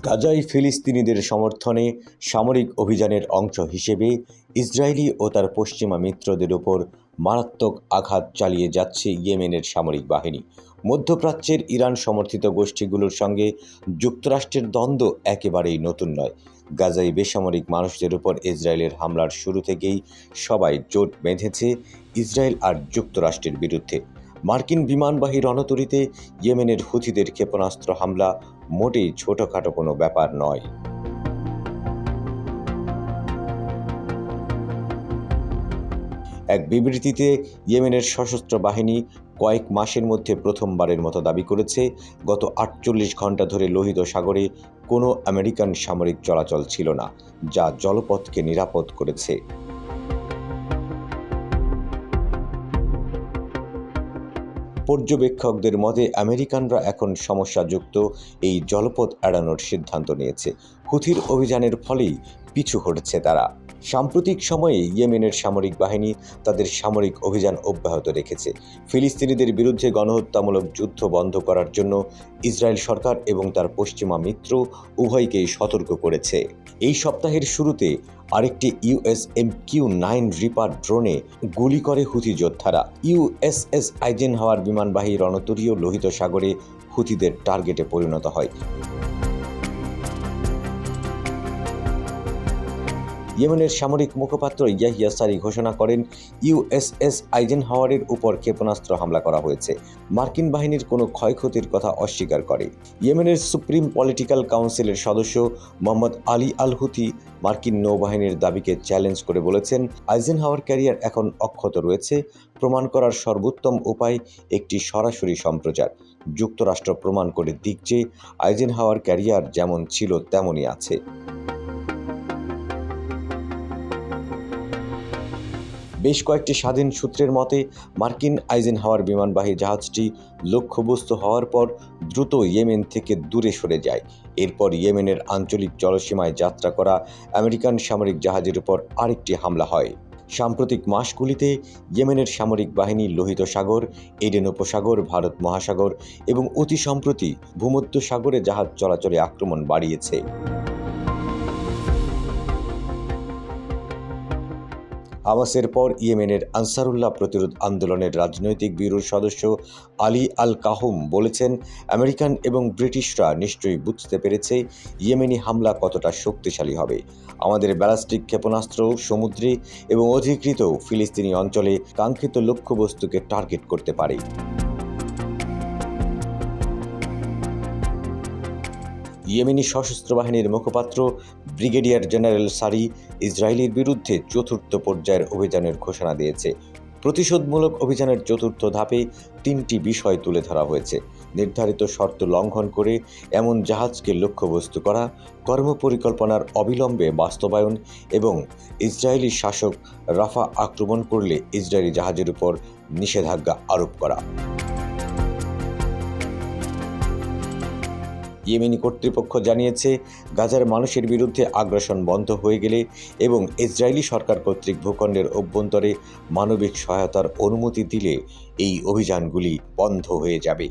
গাজায় ফিলিস্তিনিদের সমর্থনে সামরিক অভিযানের অংশ হিসেবে ইসরায়েলি ও তার পশ্চিমা মিত্রদের উপর মারাত্মক আঘাত চালিয়ে যাচ্ছে ইয়েমেনের সামরিক বাহিনী। মধ্যপ্রাচ্যের ইরান সমর্থিত গোষ্ঠীগুলোর সঙ্গে যুক্তরাষ্ট্রের দ্বন্দ্ব একেবারেই নতুন নয়। গাজায় বেসামরিক মানুষদের উপর ইসরায়েলের হামলার শুরু থেকেই সবাই জোট বেঁধেছে ইসরায়েল আর যুক্তরাষ্ট্রের বিরুদ্ধে। মার্কিন বিমানবাহী রণতরীতে ইয়েমেনের হুথিদের ক্ষেপণাস্ত্র হামলা মোটেই ছোটখাটো কোনো ব্যাপার নয়। এক বিবৃতিতে ইয়েমেনের সশস্ত্র বাহিনী কয়েক মাসের মধ্যে প্রথমবারের মতো দাবি করেছে, গত ৪৮ ঘন্টা ধরে লোহিত সাগরে কোনো আমেরিকান সামরিক চলাচল ছিল না, যা জলপথকে নিরাপদ করেছে। পর্যবেক্ষকদের মতে আমেরিকানরা এখন সমস্যাযুক্ত এই জলপথ এড়ানোর সিদ্ধান্ত নিয়েছে। হুথির অভিযানের ফলেই পিছু হটেছে তারা। সাম্প্রতিক সময়ে ইয়েমেনের সামরিক বাহিনী তাদের সামরিক অভিযান অব্যাহত রেখেছে। ফিলিস্তিনিদের বিরুদ্ধে গণহত্যামূলক যুদ্ধ বন্ধ করার জন্য ইসরায়েল সরকার এবং তার পশ্চিমা মিত্র উভয়কেই সতর্ক করেছে। এই সপ্তাহের শুরুতে আরেকটি USMQ-9 রিপার ড্রোনে গুলি করে হুথি যোদ্ধারা। USS আইজেনহাওয়ার বিমানবাহী রণতরীও লোহিত সাগরে হুথিদের টার্গেটে পরিণত হয়। ইয়েমেনের সামরিক মুখপাত্র ইয়াহিয়া সারি ঘোষণা করেন, USS আইজেনহাওয়ারের উপর ক্ষেপণাস্ত্র হামলা করা হয়েছে। মার্কিন বাহিনীর কোনো ক্ষয়ক্ষতির কথা অস্বীকার করে। ইয়েমেনের সুপ্রিম পলিটিক্যাল কাউন্সিলের সদস্য মোহাম্মদ আলী আল হুথি মার্কিন নৌবাহিনীর দাবিকে চ্যালেঞ্জ করে বলেছেন, আইজেনহাওয়ার ক্যারিয়ার এখন অক্ষত রয়েছে। প্রমাণ করার সর্বোত্তম উপায় একটি সরাসরি সম্প্রচার। যুক্তরাষ্ট্র প্রমাণ করে দিক যে আইজেনহাওয়ার ক্যারিয়ার যেমন ছিল তেমনই আছে। বেশ কয়েকটি স্বাধীন সূত্রের মতে, মার্কিন আইজেনহাওয়ার বিমানবাহী জাহাজটি লক্ষ্যবস্তু হওয়ার পর দ্রুত ইয়েমেন থেকে দূরে সরে যায়। এরপর ইয়েমেনের আঞ্চলিক জলসীমায় যাত্রা করা আমেরিকান সামরিক জাহাজের উপর আরেকটি হামলা হয়। সাম্প্রতিক মাসগুলিতে ইয়েমেনের সামরিক বাহিনী লোহিত সাগর, এডেন উপসাগর, ভারত মহাসাগর এবং অতি সম্প্রতি ভূমধ্য সাগরে জাহাজ চলাচলে আক্রমণ বাড়িয়েছে। হামাসের পর ইয়েমেনের আনসারুল্লাহ প্রতিরোধ আন্দোলনের রাজনৈতিক ব্যুরোর সদস্য আলী আল কাহুম বলেছেন, আমেরিকান এবং ব্রিটিশরা নিশ্চয়ই বুঝতে পেরেছে ইয়েমেনি হামলা কতটা শক্তিশালী হবে। আমাদের ব্যালিস্টিক ক্ষেপণাস্ত্র সমুদ্রে এবং অধিকৃত ফিলিস্তিনি অঞ্চলে কাঙ্ক্ষিত লক্ষ্যবস্তুকে টার্গেট করতে পারে। ইয়েমেনি সশস্ত্র বাহিনীর মুখপাত্র ব্রিগেডিয়ার জেনারেল সারি ইসরায়েলের বিরুদ্ধে চতুর্থ পর্যায়ের অভিযানের ঘোষণা দিয়েছে। প্রতিশোধমূলক অভিযানের চতুর্থ ধাপে 3টি বিষয় তুলে ধরা হয়েছে: নির্ধারিত শর্ত লঙ্ঘন করে এমন জাহাজকে লক্ষ্যবস্তু করা, কর্মপরিকল্পনার অবিলম্বে বাস্তবায়ন এবং ইসরায়েলি শাসক রাফা আক্রমণ করলে ইসরায়েলি জাহাজের উপর নিষেধাজ্ঞা আরোপ করা। ইয়েমেনি কর্তৃপক্ষ জানিয়েছে, গাজার মানুষের বিরুদ্ধে আগ্রাসন বন্ধ হয়ে গেলে এবং ইসরায়েলি সরকার কর্তৃক ভূখণ্ডের অভ্যন্তরে মানবিক সহায়তার অনুমতি দিলে এই অভিযানগুলি বন্ধ হয়ে যাবে।